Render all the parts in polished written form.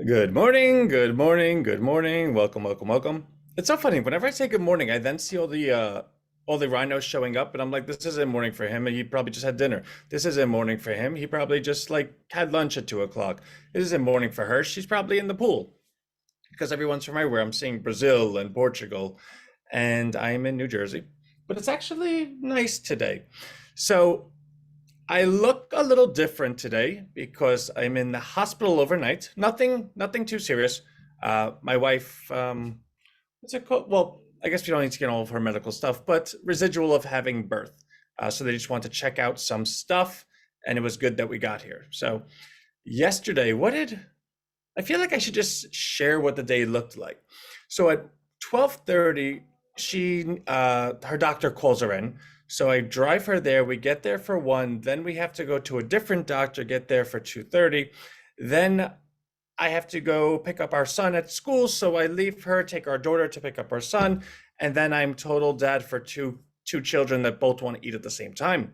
Good morning, good morning, good morning. Welcome, welcome, welcome. It's so funny. Whenever I say good morning, I then see all the rhinos showing up, and I'm like, this isn't morning for him, and he probably just had dinner. This isn't morning for him. He probably just like had lunch at 2 o'clock. This isn't morning for her. She's probably in the pool because everyone's from everywhere. I'm seeing Brazil and Portugal, and I'm in New Jersey. But it's actually nice today. So I look a little different today because I'm in the hospital overnight. Nothing too serious. My wife, what's it called? Well, I guess we don't need to get all of her medical stuff, but residual of having birth. So they just want to check out some stuff, and it was good that we got here. So yesterday, I feel like I should just share what the day looked like. So at 12:30, her doctor calls her in. So I drive her there. We get there for 1, then we have to go to a different doctor, get there for 2:30. Then I have to go pick up our son at school. So I leave her, take our daughter to pick up our son, and then I'm total dad for two children that both want to eat at the same time.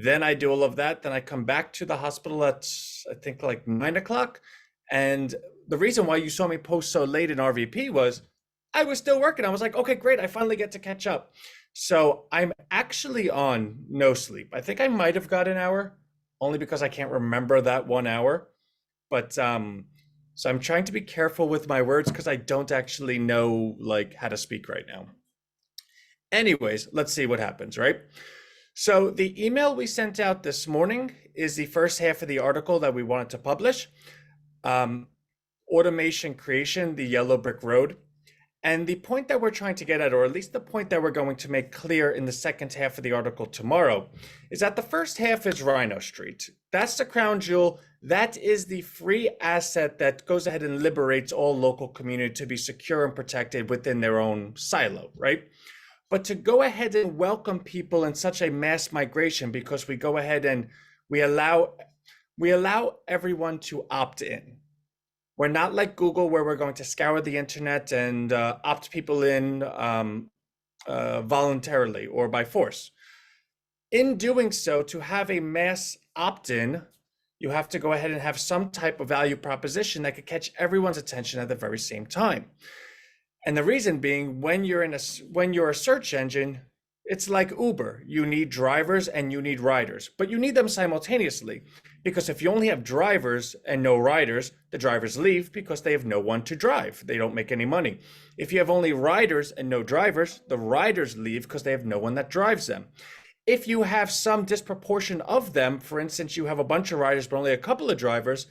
Then I do all of that. Then I come back to the hospital at I think like 9 o'clock. And the reason why you saw me post so late in RVP was I was still working. I was like, okay, great. I finally get to catch up. So I'm actually on no sleep. I think I might have got an hour, only because I can't remember that 1 hour. But so I'm trying to be careful with my words because I don't actually know like how to speak right now. Anyways, let's see what happens, right? So the email we sent out this morning is the first half of the article that we wanted to publish. Um, Automation creation, the yellow brick road. And the point that we're trying to get at, or at least the point that we're going to make clear in the second half of the article tomorrow, is that the first half is Rhino Street. That's the crown jewel. That is the free asset that goes ahead and liberates all local community to be secure and protected within their own silo, right? But to go ahead and welcome people in such a mass migration, because we go ahead and we allow everyone to opt in. We're not like Google, where we're going to scour the internet and opt people in voluntarily or by force. In doing so, to have a mass opt-in, you have to go ahead and have some type of value proposition that could catch everyone's attention at the very same time. And the reason being, when you're a search engine, it's like Uber. You need drivers and you need riders, but you need them simultaneously, because if you only have drivers and no riders, the drivers leave because they have no one to drive. They don't make any money. If you have only riders and no drivers, the riders leave because they have no one that drives them. If you have some disproportion of them, for instance, you have a bunch of riders but only a couple of drivers,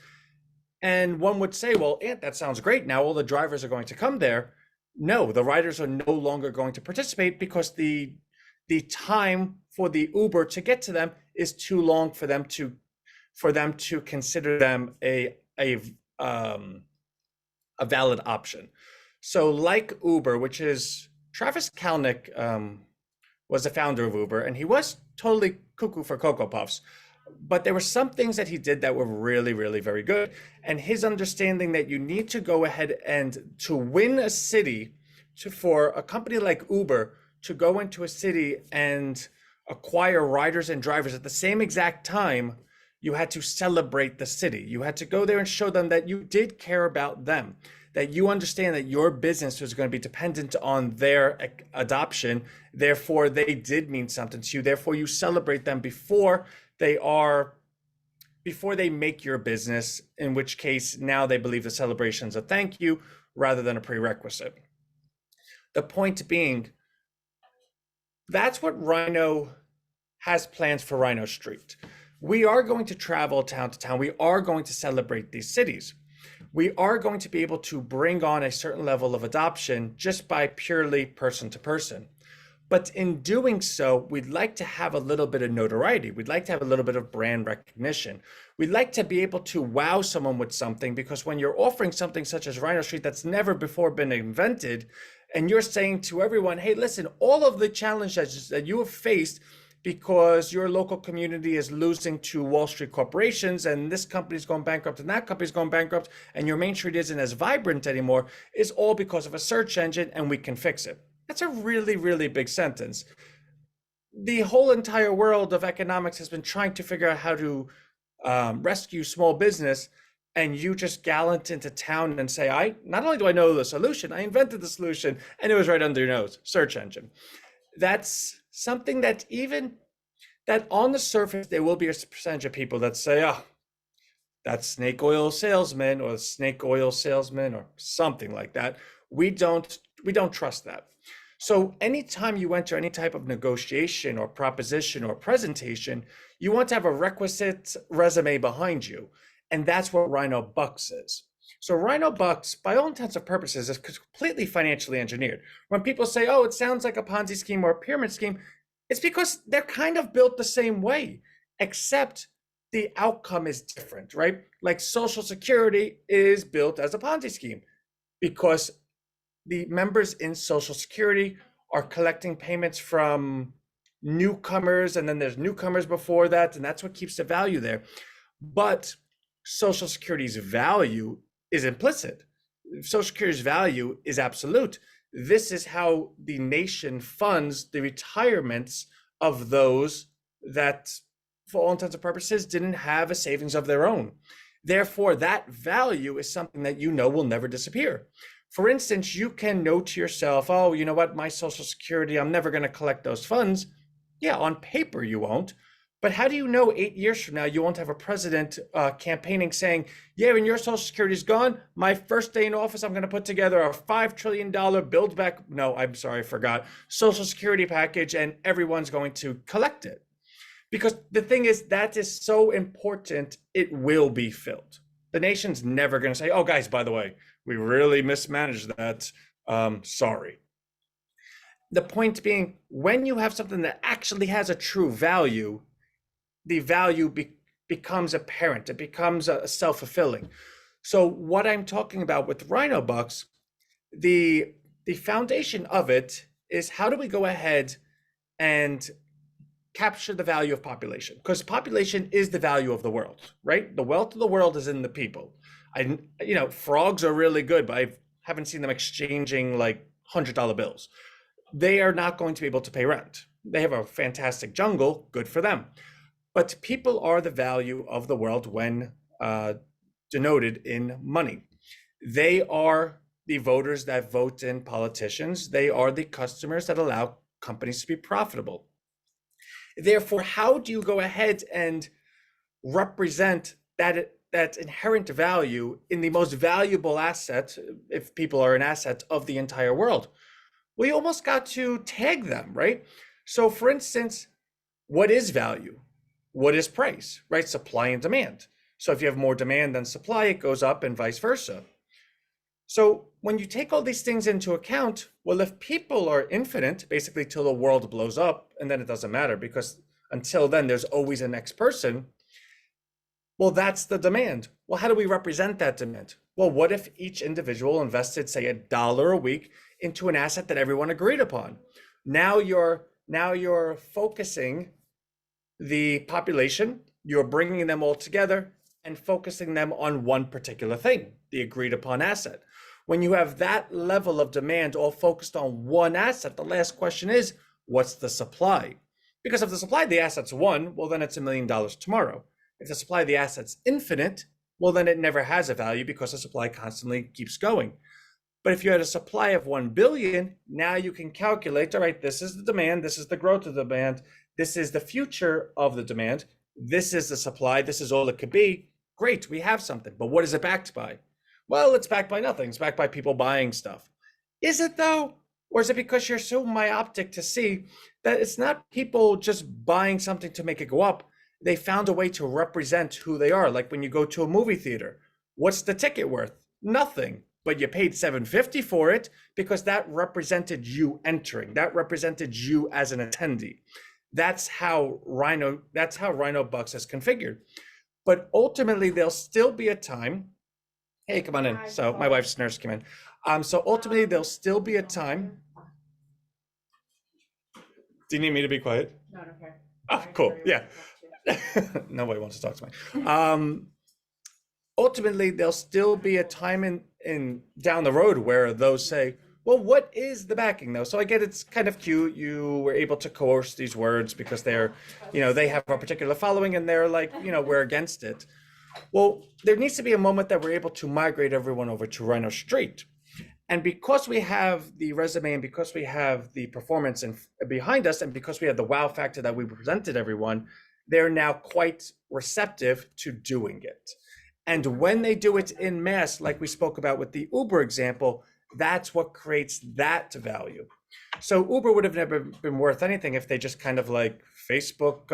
and one would say, well, Ant, that sounds great. Now all the drivers are going to come there. No, the riders are no longer going to participate because the time for the Uber to get to them is too long for them to consider them a valid option. So like Uber, which is Travis Kalanick, was the founder of Uber, and he was totally cuckoo for Cocoa Puffs. But there were some things that he did that were really, really very good. And his understanding that you need to go ahead and to win a city, for a company like Uber to go into a city and acquire riders and drivers at the same exact time, you had to celebrate the city. You had to go there and show them that you did care about them, that you understand that your business was going to be dependent on their adoption. Therefore, they did mean something to you. Therefore, you celebrate them before they make your business, in which case now they believe the celebration is a thank you rather than a prerequisite. The point being, that's what Rhino has plans for Rhino Street. We are going to travel town to town. We are going to celebrate these cities. We are going to be able to bring on a certain level of adoption just by purely person to person. But in doing so, we'd like to have a little bit of notoriety. We'd like to have a little bit of brand recognition. We'd like to be able to wow someone with something, because when you're offering something such as Rhino Street that's never before been invented, and you're saying to everyone, hey, listen, all of the challenges that you have faced because your local community is losing to Wall Street corporations, and this company's going bankrupt and that company's going bankrupt, and your main street isn't as vibrant anymore, is all because of a search engine, and we can fix it. That's a really, really big sentence. The whole entire world of economics has been trying to figure out how to rescue small business, and you just gallop into town and say, I not only do I know the solution, I invented the solution, and it was right under your nose, search engine. That's something that even that on the surface, there will be a percentage of people that say, oh, that snake oil salesman or snake oil salesman or something like that. We don't trust that. So anytime you enter any type of negotiation or proposition or presentation, you want to have a requisite resume behind you. And that's what RHINOBUX is. So RHINOBUX, by all intents and purposes, is completely financially engineered. When people say, oh, it sounds like a Ponzi scheme or a pyramid scheme, it's because they're kind of built the same way, except the outcome is different, right? Like Social Security is built as a Ponzi scheme because the members in Social Security are collecting payments from newcomers, and then there's newcomers before that, and that's what keeps the value there. But Social Security's value is implicit. Social Security's value is absolute. This is how the nation funds the retirements of those that, for all intents and purposes, didn't have a savings of their own. Therefore, that value is something that you know will never disappear. For instance, you can note to yourself, oh, you know what, my Social Security, I'm never going to collect those funds. Yeah, on paper you won't. But how do you know 8 years from now you won't have a president campaigning saying, yeah, when your Social Security is gone, my first day in office, I'm going to put together a $5 trillion build back, no, I'm sorry, I forgot, Social Security package, and everyone's going to collect it. Because the thing is, that is so important, it will be filled. The nation's never going to say, oh, guys, by the way, we really mismanaged that. Sorry. The point being, when you have something that actually has a true value, the value becomes apparent. It becomes a self-fulfilling. So what I'm talking about with RHINOBUX, the foundation of it is how do we go ahead and capture the value of population? Because population is the value of the world, right? The wealth of the world is in the people. Frogs are really good, but I haven't seen them exchanging like $100 bills. They are not going to be able to pay rent. They have a fantastic jungle, good for them. But people are the value of the world when denoted in money. They are the voters that vote in politicians. They are the customers that allow companies to be profitable. Therefore, how do you go ahead and represent that inherent value in the most valuable asset, if people are an asset of the entire world? Well, you almost got to tag them, right? So for instance, what is value? What is price, right? Supply and demand. So if you have more demand than supply, it goes up and vice versa. So when you take all these things into account, well, if people are infinite, basically till the world blows up, and then it doesn't matter because until then, there's always a next person. Well, that's the demand. Well, how do we represent that demand? Well, what if each individual invested, say, $1 a week into an asset that everyone agreed upon? Now you're focusing the population, you're bringing them all together and focusing them on one particular thing, the agreed upon asset. When you have that level of demand all focused on one asset, the last question is, what's the supply? Because if the supply of the asset's one, well, then it's $1 million tomorrow. If the supply of the asset's infinite, well, then it never has a value because the supply constantly keeps going. But if you had a supply of 1 billion, now you can calculate, all right, this is the demand, this is the growth of the demand, this is the future of the demand, this is the supply, this is all it could be. Great, we have something, but what is it backed by? Well, it's backed by nothing. It's backed by people buying stuff. Is it though? Or is it because you're so myopic to see that it's not people just buying something to make it go up? They found a way to represent who they are. Like when you go to a movie theater, what's the ticket worth? Nothing, but you paid $7.50 for it because that represented you entering. That represented you as an attendee. That's how RHINOBUX is configured. But ultimately, there'll still be a time. Hey, come on in. So my wife's nurse came in. So ultimately, there'll still be a time. Do you need me to be quiet? No, okay. Oh, cool. Yeah. Nobody wants to talk to me. Ultimately, there'll still be a time in down the road where those say, well, what is the backing though? So I get it's kind of cute. You were able to coerce these words because they're, they have a particular following and they're like, we're against it. Well, there needs to be a moment that we're able to migrate everyone over to Rhino Street. And because we have the resume and because we have the performance and behind us, and because we have the wow factor that we presented everyone, they're now quite receptive to doing it. And when they do it in mass, like we spoke about with the Uber example, that's what creates that value. So Uber would have never been worth anything if they just kind of like Facebook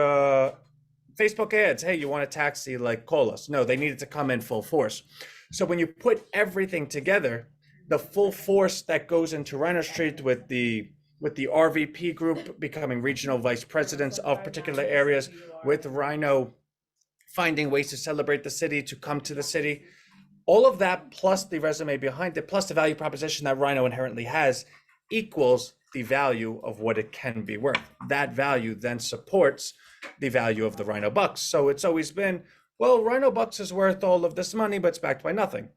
ads. Hey, you want a taxi? Like, call us. No, they needed to come in full force. So when you put everything together, the full force that goes into Rhino Street with the RVP group becoming regional vice presidents of particular areas, with Rhino finding ways to celebrate the city, to come to the city, all of that plus the resume behind it, plus the value proposition that Rhino inherently has, equals the value of what it can be worth. That value then supports the value of the RHINOBUX. So it's always been, well, RHINOBUX is worth all of this money, but it's backed by nothing.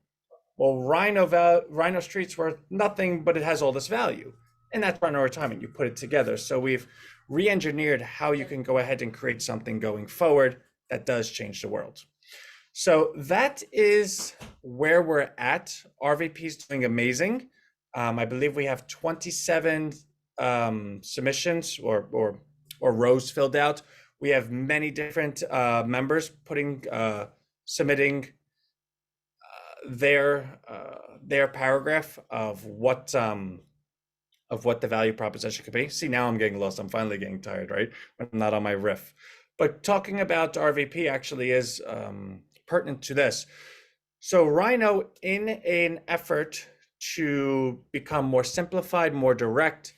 Well, Rhino Street's worth nothing, but it has all this value. And that's Rhino Retirement. You put it together. So we've re-engineered how you can go ahead and create something going forward that does change the world. So that is where we're at. RVP is doing amazing. I believe we have 27 submissions or rows filled out. We have many different members submitting their paragraph of what the value proposition could be. See, now I'm getting lost. I'm finally getting tired, right? I'm not on my riff. But talking about RVP actually is pertinent to this. So Rhino, in an effort to become more simplified, more direct,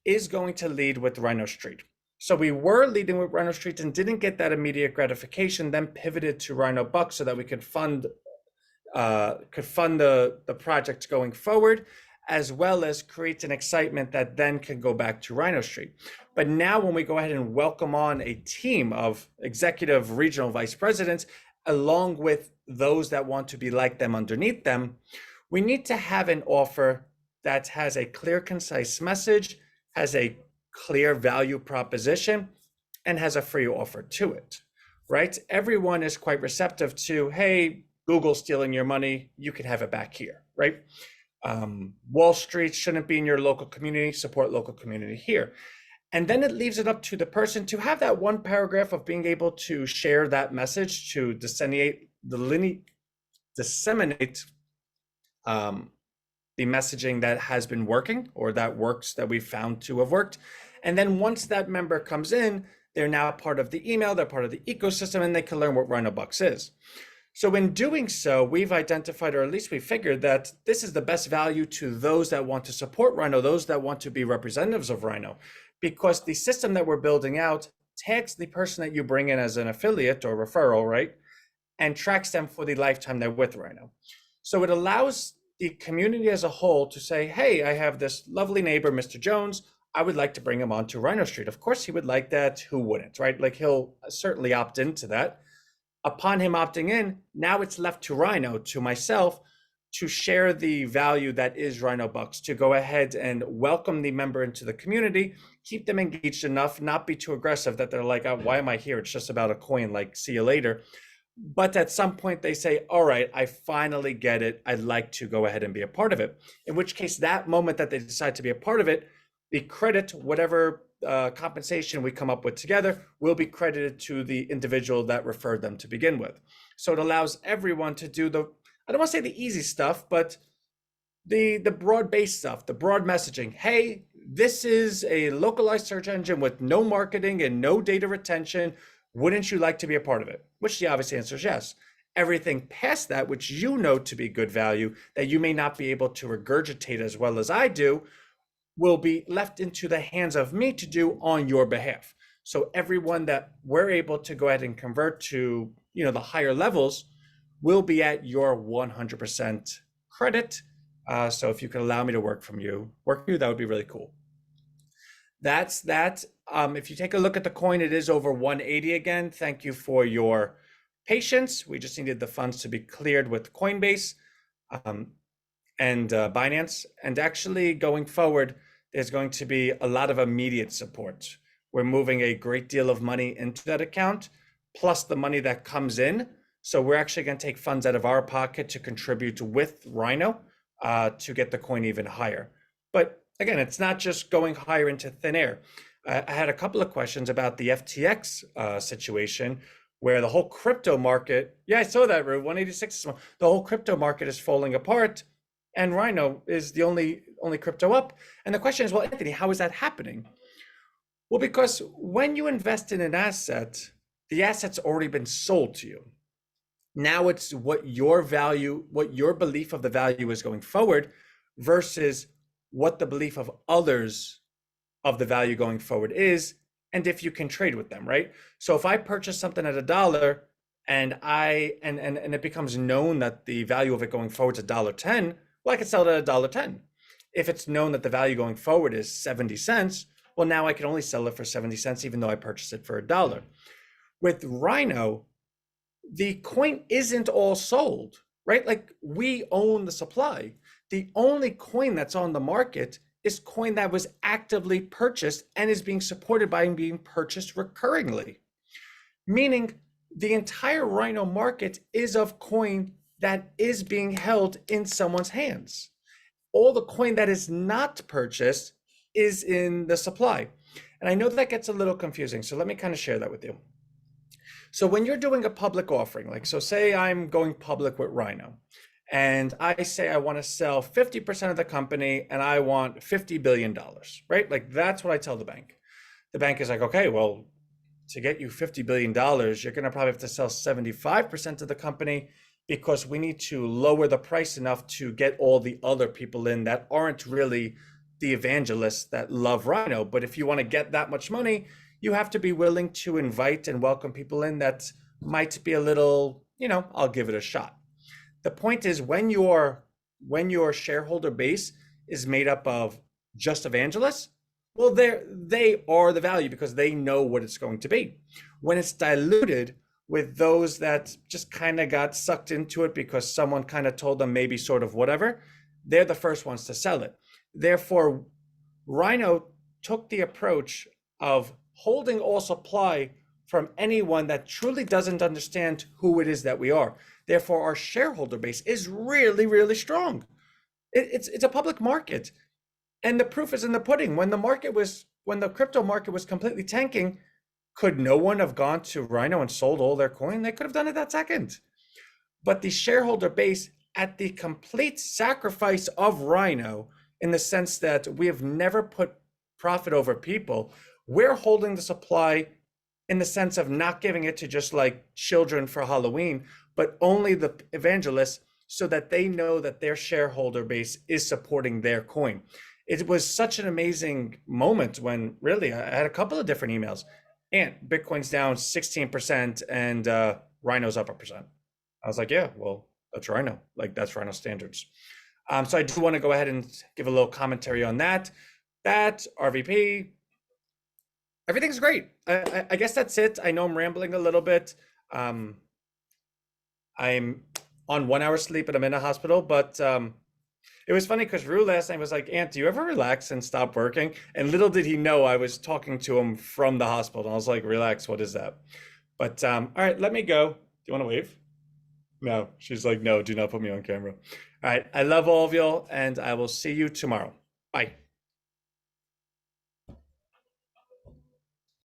is going to lead with Rhino Street. So we were leading with Rhino Street and didn't get that immediate gratification, then pivoted to RHINOBUX so that we could fund the project going forward, as well as create an excitement that then can go back to Rhino Street. But now when we go ahead and welcome on a team of executive regional vice presidents, along with those that want to be like them underneath them, we need to have an offer that has a clear, concise message, has a clear value proposition, and has a free offer to it, right? Everyone is quite receptive to, hey, Google's stealing your money, you can have it back here, right? Wall Street shouldn't be in your local community, support local community here. And then it leaves it up to the person to have that one paragraph of being able to share that message, to disseminate the messaging that has been working or that works, that we found to have worked. And then once that member comes in, they're now part of the email, they're part of the ecosystem, and they can learn what RHINOBUX is. So in doing so, we've identified, or at least we figured, that this is the best value to those that want to support Rhino, those that want to be representatives of Rhino, because the system that we're building out tags the person that you bring in as an affiliate or referral, right? And tracks them for the lifetime they're with Rhino. So it allows the community as a whole to say, hey, I have this lovely neighbor, Mr. Jones, I would like to bring him onto Rhino Street. Of course he would like that, who wouldn't, right? Like, he'll certainly opt into that. Upon him opting in, now it's left to Rhino, to myself, to share the value that is RHINOBUX, to go ahead and welcome the member into the community, keep them engaged enough, not be too aggressive that they're like, oh, why am I here? It's just about a coin, like, see you later. But at some point they say, all right, I finally get it. I'd like to go ahead and be a part of it. In which case, that moment that they decide to be a part of it, the credit, whatever compensation we come up with together, will be credited to the individual that referred them to begin with. So it allows everyone to do I don't want to say the easy stuff, but the broad-based stuff, the broad messaging. Hey, this is a localized search engine with no marketing and no data retention. Wouldn't you like to be a part of it? Which the obvious answer is yes. Everything past that, which you know to be good value, that you may not be able to regurgitate as well as I do, will be left into the hands of me to do on your behalf. So everyone that we're able to go ahead and convert to, the higher levels will be at your 100% credit. So if you could allow me to work for you, that would be really cool. That's that. If you take a look at the coin, it is over 180 again. Thank you for your patience. We just needed the funds to be cleared with Coinbase and Binance. And actually going forward, there's going to be a lot of immediate support. We're moving a great deal of money into that account, plus the money that comes in. So we're actually going to take funds out of our pocket to contribute with Rhino to get the coin even higher. But again, it's not just going higher into thin air. I had a couple of questions about the FTX situation where the whole crypto market, yeah, I saw that, Rue, 186, the whole crypto market is falling apart and Rhino is the only crypto up. And the question is, well, Anthony, how is that happening? Well, because when you invest in an asset, the asset's already been sold to you. Now it's what your value, what your belief of the value is going forward versus what the belief of others of the value going forward is, and if you can trade with them, right? So if I purchase something at $1 and it becomes known that the value of it going forward is $1.10, well, I can sell it at $1.10. If it's known that the value going forward is 70 cents, well, now I can only sell it for 70 cents, even though I purchased it for $1. With Rhino, the coin isn't all sold, right? Like we own the supply. The only coin that's on the market is coin that was actively purchased and is being supported by being purchased recurringly. Meaning the entire Rhino market is of coin that is being held in someone's hands. All the coin that is not purchased is in the supply. And I know that gets a little confusing, so let me kind of share that with you. So when you're doing a public offering, like, so say I'm going public with Rhino, and I say I want to sell 50% of the company and I want $50 billion, right? Like that's what I tell the bank. The bank is like, okay, well, to get you $50 billion, you're going to probably have to sell 75% of the company because we need to lower the price enough to get all the other people in that aren't really the evangelists that love Rhino. But if you want to get that much money, you have to be willing to invite and welcome people in that might be a little, I'll give it a shot. The point is when your shareholder base is made up of just evangelists, well, they are the value because they know what it's going to be. When it's diluted with those that just kind of got sucked into it because someone kind of told them maybe sort of whatever, they're the first ones to sell it. Therefore, Rhino took the approach of holding all supply from anyone that truly doesn't understand who it is that we are. Therefore, our shareholder base is really, really strong. It's a public market. And the proof is in the pudding. When the crypto market was completely tanking, could no one have gone to Rhino and sold all their coin? They could have done it that second. But the shareholder base, at the complete sacrifice of Rhino, in the sense that we have never put profit over people, we're holding the supply in the sense of not giving it to just like children for Halloween, but only the evangelists so that they know that their shareholder base is supporting their coin. It was such an amazing moment when really I had a couple of different emails and Bitcoin's down 16% and Rhino's up 1%. I was like, yeah, well, that's Rhino. Like that's Rhino standards. So I do want to go ahead and give a little commentary on that. That RVP, everything's great. I guess that's it. I know I'm rambling a little bit. I'm on 1 hour sleep and I'm in a hospital, but it was funny because Rue last night was like, Ant, do you ever relax and stop working? And little did he know I was talking to him from the hospital. And I was like, relax, what is that? But all right, let me go. Do you want to wave? No, she's like, no, do not put me on camera. All right, I love all of y'all and I will see you tomorrow. Bye.